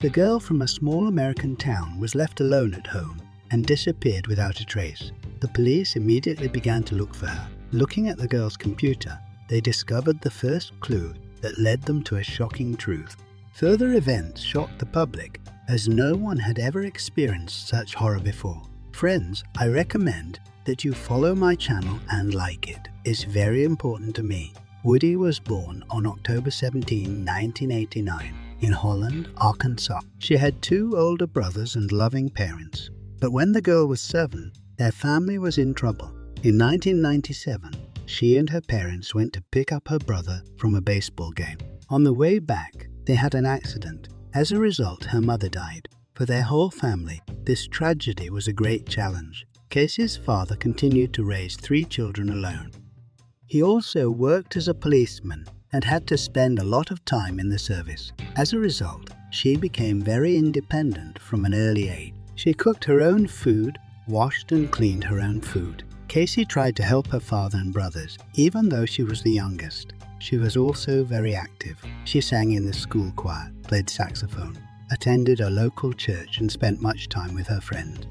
The girl from a small American town was left alone at home and disappeared without a trace. The police immediately began to look for her. Looking at the girl's computer, they discovered the first clue that led them to a shocking truth. Further events shocked the public, as no one had ever experienced such horror before. Friends, I recommend that you follow my channel and like it. It's very important to me. Woody was born on October 17, 1989, in Holland, Arkansas. She had 2 older brothers and loving parents. But when the girl was 7, their family was in trouble. In 1997, she and her parents went to pick up her brother from a baseball game. On the way back, they had an accident. As a result, her mother died. For their whole family, this tragedy was a great challenge. Casey's father continued to raise 3 children alone. He also worked as a policeman and had to spend a lot of time in the service. As a result, she became very independent from an early age. She cooked her own food, washed and cleaned her own food. Casey tried to help her father and brothers, even though she was the youngest. She was also very active. She sang in the school choir, played saxophone, attended a local church and spent much time with her friend.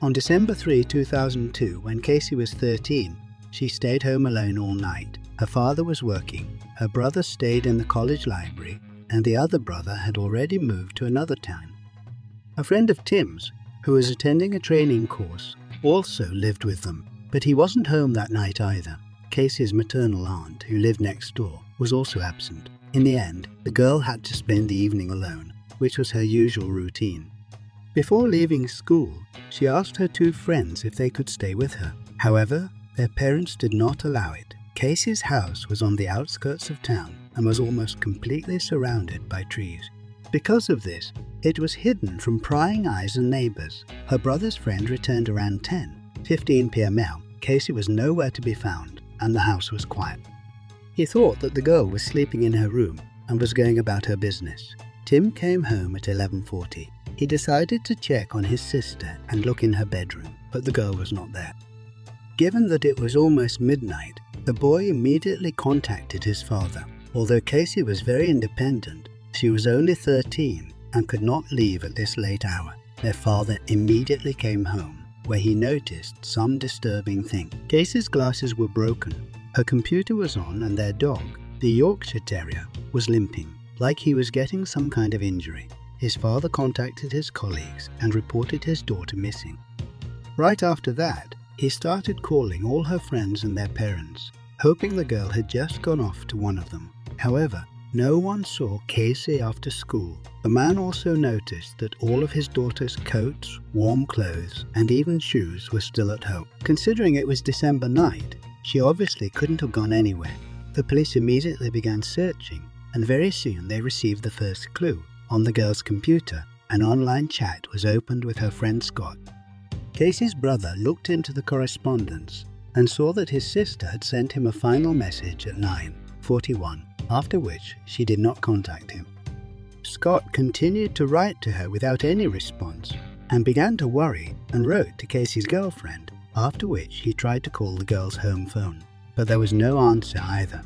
On December 3, 2002, when Casey was 13, she stayed home alone all night. Her father was working, her brother stayed in the college library, and the other brother had already moved to another town. A friend of Tim's, who was attending a training course, also lived with them, but he wasn't home that night either. Casey's maternal aunt, who lived next door, was also absent. In the end, the girl had to spend the evening alone, which was her usual routine. Before leaving school, she asked her 2 friends if they could stay with her. However, their parents did not allow it. Casey's house was on the outskirts of town and was almost completely surrounded by trees. Because of this, it was hidden from prying eyes and neighbors. Her brother's friend returned around 10:15 p.m. Casey was nowhere to be found, and the house was quiet. He thought that the girl was sleeping in her room and was going about her business. Tim came home at 11:40. He decided to check on his sister and look in her bedroom, but the girl was not there. Given that it was almost midnight, the boy immediately contacted his father. Although Casey was very independent, she was only 13 and could not leave at this late hour. Their father immediately came home, where he noticed some disturbing thing. Casey's glasses were broken, her computer was on, and their dog, the Yorkshire Terrier, was limping, like he was getting some kind of injury. His father contacted his colleagues and reported his daughter missing. Right after that, he started calling all her friends and their parents, hoping the girl had just gone off to one of them. However, no one saw Casey after school. The man also noticed that all of his daughter's coats, warm clothes, and even shoes were still at home. Considering it was December night, she obviously couldn't have gone anywhere. The police immediately began searching, and very soon they received the first clue. On the girl's computer, an online chat was opened with her friend Scott. Casey's brother looked into the correspondence and saw that his sister had sent him a final message at 9:41, after which she did not contact him. Scott continued to write to her without any response and began to worry and wrote to Casey's girlfriend, after which he tried to call the girl's home phone, but there was no answer either.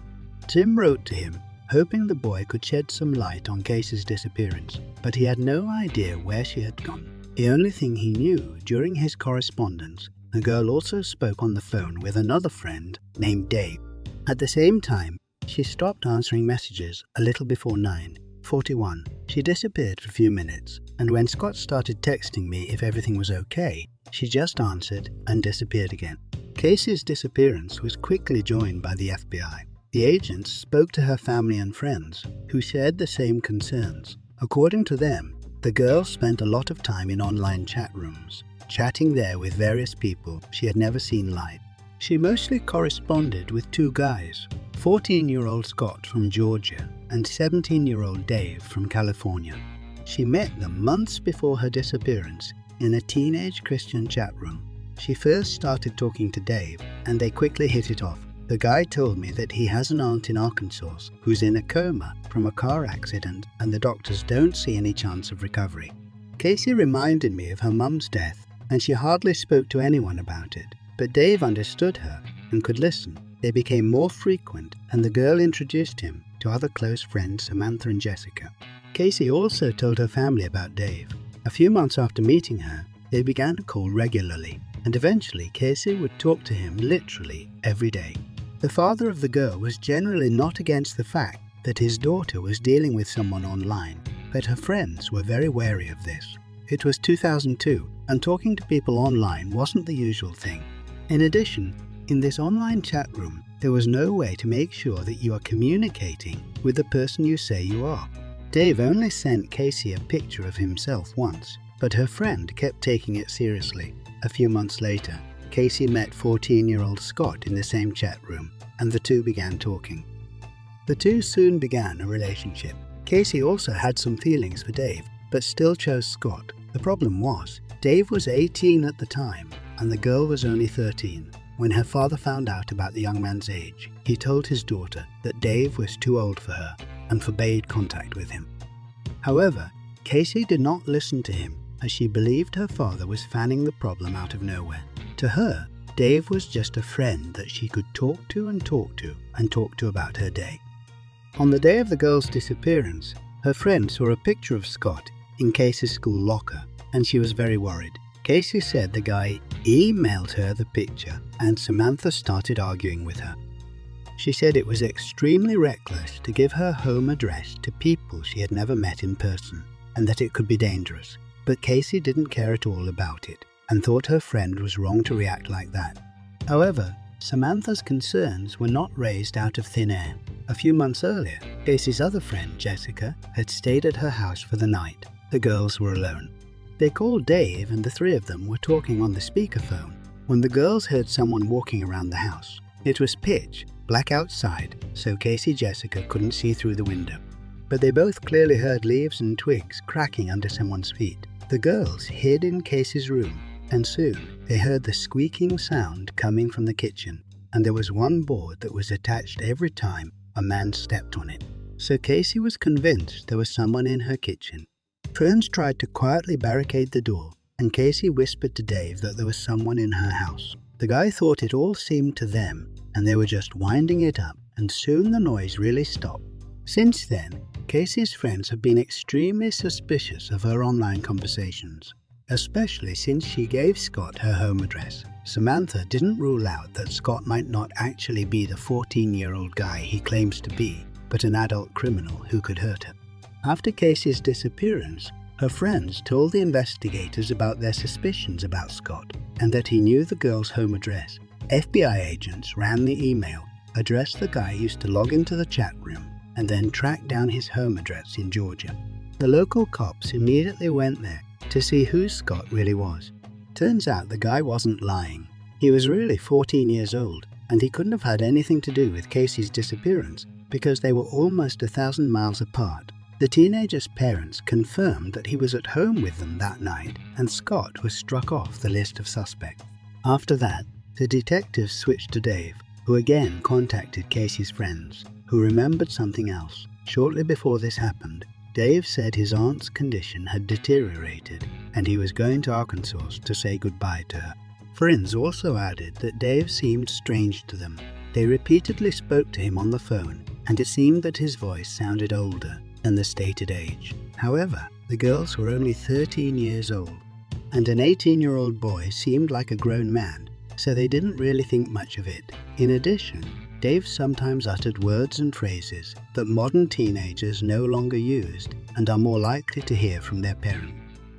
Tim wrote to him, hoping the boy could shed some light on Casey's disappearance, but he had no idea where she had gone. The only thing he knew during his correspondence, the girl also spoke on the phone with another friend named Dave. At the same time, she stopped answering messages a little before 9:41. She disappeared for a few minutes, and when Scott started texting me if everything was okay, she just answered and disappeared again. Casey's disappearance was quickly joined by the FBI. The agents spoke to her family and friends, who shared the same concerns. According to them, the girl spent a lot of time in online chat rooms, chatting there with various people she had never seen live. She mostly corresponded with 2 guys, 14-year-old Scott from Georgia and 17-year-old Dave from California. She met them months before her disappearance in a teenage Christian chat room. She first started talking to Dave, and they quickly hit it off. The guy told me that he has an aunt in Arkansas who's in a coma from a car accident, and the doctors don't see any chance of recovery. Casey reminded me of her mum's death, and she hardly spoke to anyone about it, but Dave understood her and could listen. They became more frequent, and the girl introduced him to other close friends, Samantha and Jessica. Casey also told her family about Dave. A few months after meeting her, they began to call regularly, and eventually Casey would talk to him literally every day. The father of the girl was generally not against the fact that his daughter was dealing with someone online, but her friends were very wary of this. It was 2002, and talking to people online wasn't the usual thing. In addition, in this online chat room, there was no way to make sure that you are communicating with the person you say you are. Dave only sent Casey a picture of himself once, but her friend kept taking it seriously. A few months later, Casey met 14-year-old Scott in the same chat room, and the two began talking. The two soon began a relationship. Casey also had some feelings for Dave, but still chose Scott. The problem was, Dave was 18 at the time, and the girl was only 13. When her father found out about the young man's age, he told his daughter that Dave was too old for her and forbade contact with him. However, Casey did not listen to him, as she believed her father was fanning the problem out of nowhere. To her, Dave was just a friend that she could talk to about her day. On the day of the girl's disappearance, her friend saw a picture of Scott in Casey's school locker, and she was very worried. Casey said the guy emailed her the picture, and Samantha started arguing with her. She said it was extremely reckless to give her home address to people she had never met in person, and that it could be dangerous. But Casey didn't care at all about it, and thought her friend was wrong to react like that. However, Samantha's concerns were not raised out of thin air. A few months earlier, Casey's other friend, Jessica, had stayed at her house for the night. The girls were alone. They called Dave, and the three of them were talking on the speakerphone when the girls heard someone walking around the house. It was pitch black outside, so Jessica couldn't see through the window. But they both clearly heard leaves and twigs cracking under someone's feet. The girls hid in Casey's room, and soon they heard the squeaking sound coming from the kitchen, and there was one board that was attached every time a man stepped on it. So Casey was convinced there was someone in her kitchen. Friends tried to quietly barricade the door, and Casey whispered to Dave that there was someone in her house. The guy thought it all seemed to them, and they were just winding it up, and soon the noise really stopped. Since then, Casey's friends have been extremely suspicious of her online conversations, especially since she gave Scott her home address. Samantha didn't rule out that Scott might not actually be the 14-year-old guy he claims to be, but an adult criminal who could hurt her. After Casey's disappearance, her friends told the investigators about their suspicions about Scott and that he knew the girl's home address. FBI agents ran the email, addressed the guy used to log into the chat room, and then tracked down his home address in Georgia. The local cops immediately went there to see who Scott really was. Turns out the guy wasn't lying. He was really 14 years old, and he couldn't have had anything to do with Casey's disappearance because they were almost 1,000 miles apart. The teenager's parents confirmed that he was at home with them that night, and Scott was struck off the list of suspects. After that, the detectives switched to Dave, who again contacted Casey's friends, who remembered something else. Shortly before this happened, Dave said his aunt's condition had deteriorated and he was going to Arkansas to say goodbye to her. Friends also added that Dave seemed strange to them. They repeatedly spoke to him on the phone, and it seemed that his voice sounded older than the stated age. However, the girls were only 13 years old, and an 18-year-old boy seemed like a grown man, so they didn't really think much of it. In addition, Dave sometimes uttered words and phrases that modern teenagers no longer used and are more likely to hear from their parents.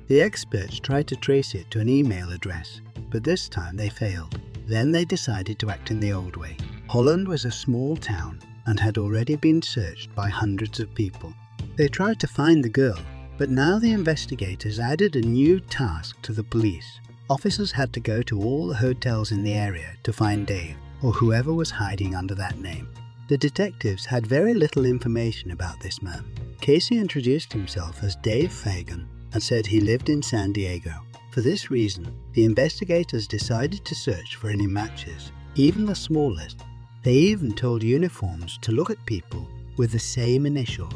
The experts tried to trace it to an email address, but this time they failed. Then they decided to act in the old way. Holland was a small town and had already been searched by hundreds of people. They tried to find the girl, but now the investigators added a new task to the police. Officers had to go to all the hotels in the area to find Dave, or whoever was hiding under that name. The detectives had very little information about this man. Casey introduced himself as Dave Fagan and said he lived in San Diego. For this reason, the investigators decided to search for any matches, even the smallest. They even told uniforms to look at people with the same initials.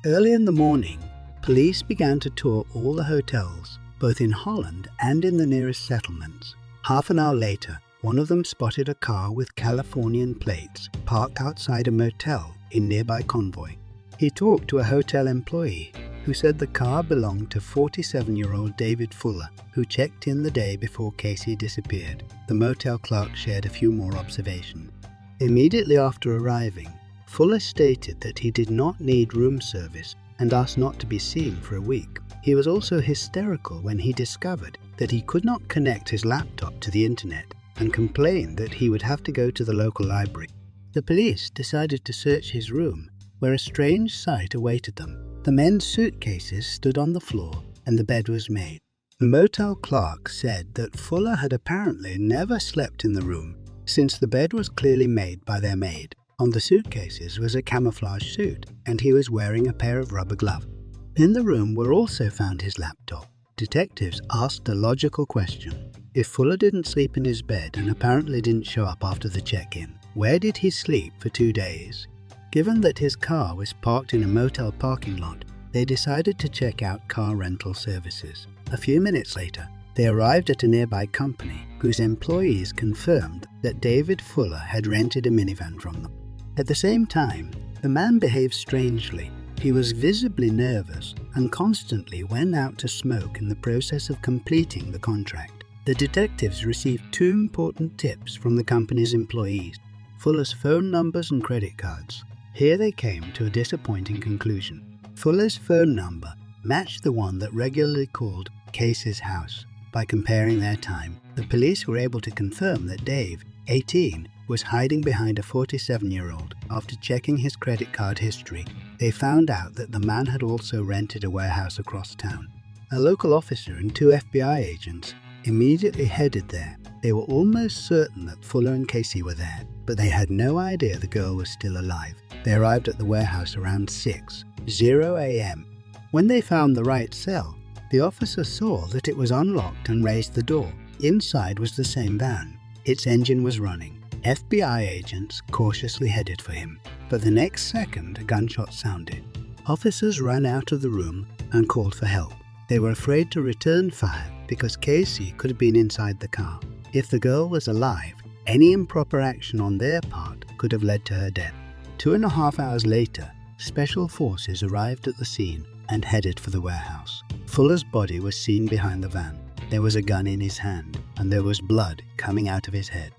Early in the morning, police began to tour all the hotels, both in Holland and in the nearest settlements. Half an hour later, one of them spotted a car with Californian plates parked outside a motel in nearby Convoy. He talked to a hotel employee who said the car belonged to 47-year-old David Fuller, who checked in the day before Casey disappeared. The motel clerk shared a few more observations. Immediately after arriving, Fuller stated that he did not need room service and asked not to be seen for a week. He was also hysterical when he discovered that he could not connect his laptop to the internet and complained that he would have to go to the local library. The police decided to search his room, where a strange sight awaited them. The men's suitcases stood on the floor and the bed was made. The motel clerk said that Fuller had apparently never slept in the room, since the bed was clearly made by their maid. On the suitcases was a camouflage suit, and he was wearing a pair of rubber gloves. In the room were also found his laptop. Detectives asked a logical question. If Fuller didn't sleep in his bed and apparently didn't show up after the check-in, where did he sleep for 2 days? Given that his car was parked in a motel parking lot, they decided to check out car rental services. A few minutes later, they arrived at a nearby company whose employees confirmed that David Fuller had rented a minivan from them. At the same time, the man behaved strangely. He was visibly nervous and constantly went out to smoke in the process of completing the contract. The detectives received 2 important tips from the company's employees: Fuller's phone numbers and credit cards. Here they came to a disappointing conclusion. Fuller's phone number matched the one that regularly called Casey's house. By comparing their time, the police were able to confirm that Dave, 18, was hiding behind a 47-year-old. After checking his credit card history, they found out that the man had also rented a warehouse across town. A local officer and 2 FBI agents immediately headed there. They were almost certain that Fuller and Casey were there, but they had no idea the girl was still alive. They arrived at the warehouse around 6:00 a.m. When they found the right cell, the officer saw that it was unlocked and raised the door. Inside was the same van. Its engine was running. FBI agents cautiously headed for him, but the next second a gunshot sounded. Officers ran out of the room and called for help. They were afraid to return fire because Casey could have been inside the car. If the girl was alive, any improper action on their part could have led to her death. 2.5 hours later, special forces arrived at the scene and headed for the warehouse. Fuller's body was seen behind the van. There was a gun in his hand, and there was blood coming out of his head.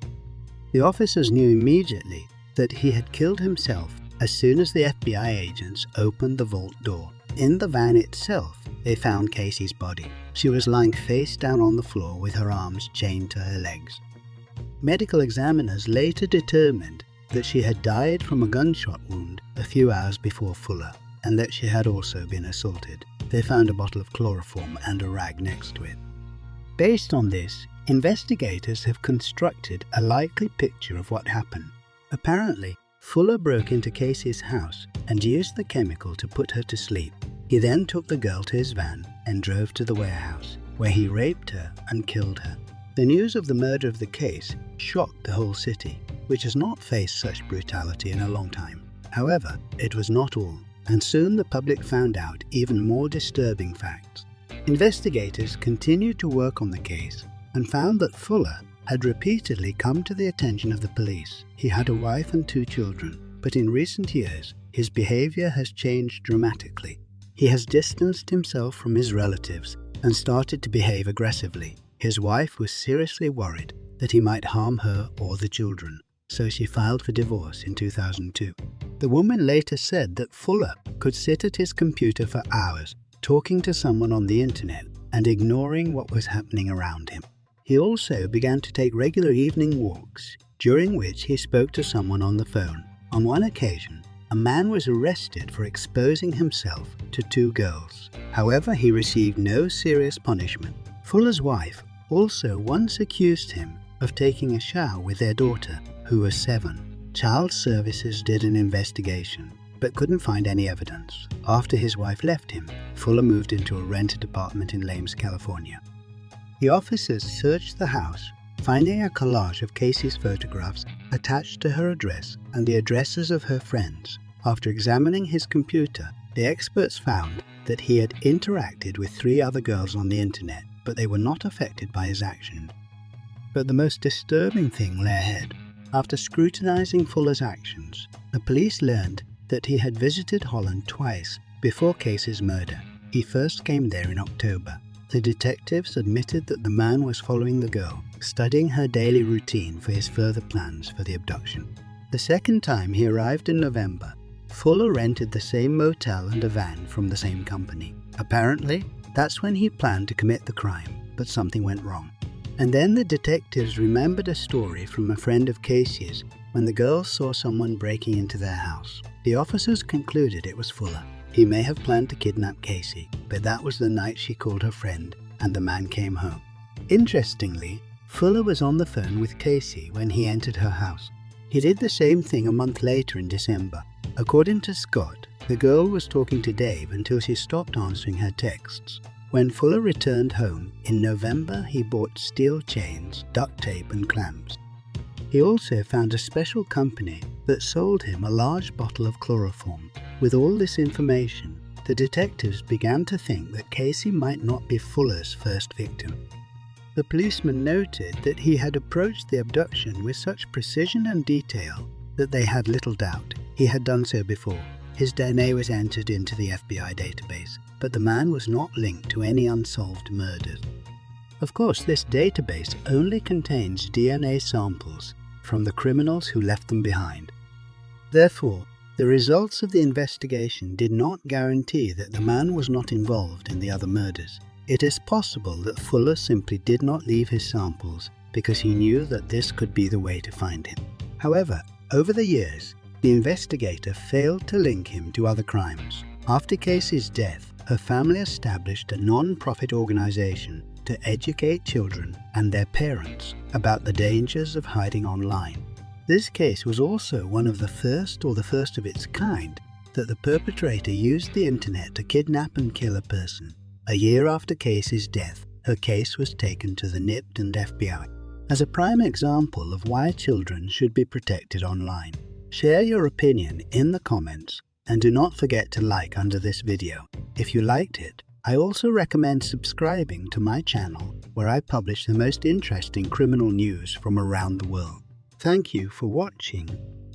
The officers knew immediately that he had killed himself as soon as the FBI agents opened the vault door. In the van itself, they found Casey's body. She was lying face down on the floor with her arms chained to her legs. Medical examiners later determined that she had died from a gunshot wound a few hours before Fuller, and that she had also been assaulted. They found a bottle of chloroform and a rag next to it. Based on this, investigators have constructed a likely picture of what happened. Apparently, Fuller broke into Casey's house and used the chemical to put her to sleep. He then took the girl to his van and drove to the warehouse, where he raped her and killed her. The news of the murder of the case shocked the whole city, which has not faced such brutality in a long time. However, it was not all, and soon the public found out even more disturbing facts. Investigators continued to work on the case and found that Fuller had repeatedly come to the attention of the police. He had a wife and 2 children, but in recent years, his behavior has changed dramatically. He has distanced himself from his relatives and started to behave aggressively. His wife was seriously worried that he might harm her or the children, so she filed for divorce in 2002. The woman later said that Fuller could sit at his computer for hours, talking to someone on the internet and ignoring what was happening around him. He also began to take regular evening walks, during which he spoke to someone on the phone. On one occasion, a man was arrested for exposing himself to 2 girls. However, he received no serious punishment. Fuller's wife also once accused him of taking a shower with their daughter, who was 7. Child Services did an investigation, but couldn't find any evidence. After his wife left him, Fuller moved into a rented apartment in Lames, California. The officers searched the house, finding a collage of Casey's photographs attached to her address and the addresses of her friends. After examining his computer, the experts found that he had interacted with 3 other girls on the internet, but they were not affected by his actions. But the most disturbing thing lay ahead. After scrutinizing Fuller's actions, the police learned that he had visited Holland twice before Casey's murder. He first came there in October. The detectives admitted that the man was following the girl, studying her daily routine for his further plans for the abduction. The second time he arrived in November, Fuller rented the same motel and a van from the same company. Apparently, that's when he planned to commit the crime, but something went wrong. And then the detectives remembered a story from a friend of Casey's when the girls saw someone breaking into their house. The officers concluded it was Fuller. He may have planned to kidnap Casey, but that was the night she called her friend and the man came home. Interestingly, Fuller was on the phone with Casey when he entered her house. He did the same thing a month later in December. According to Scott, the girl was talking to Dave until she stopped answering her texts. When Fuller returned home in November, he bought steel chains, duct tape and clamps. He also found a special company that sold him a large bottle of chloroform. With all this information, the detectives began to think that Casey might not be Fuller's first victim. The policeman noted that he had approached the abduction with such precision and detail that they had little doubt he had done so before. His DNA was entered into the FBI database, but the man was not linked to any unsolved murders. Of course, this database only contains DNA samples from the criminals who left them behind. Therefore, the results of the investigation did not guarantee that the man was not involved in the other murders. It is possible that Fuller simply did not leave his samples because he knew that this could be the way to find him. However, over the years, the investigator failed to link him to other crimes. After Casey's death, her family established a non-profit organization to educate children and their parents about the dangers of hiding online. This case was also one of the first of its kind that the perpetrator used the internet to kidnap and kill a person. A year after Casey's death, her case was taken to the NIPT and FBI as a prime example of why children should be protected online. Share your opinion in the comments and do not forget to like under this video. If you liked it, I also recommend subscribing to my channel where I publish the most interesting criminal news from around the world. Thank you for watching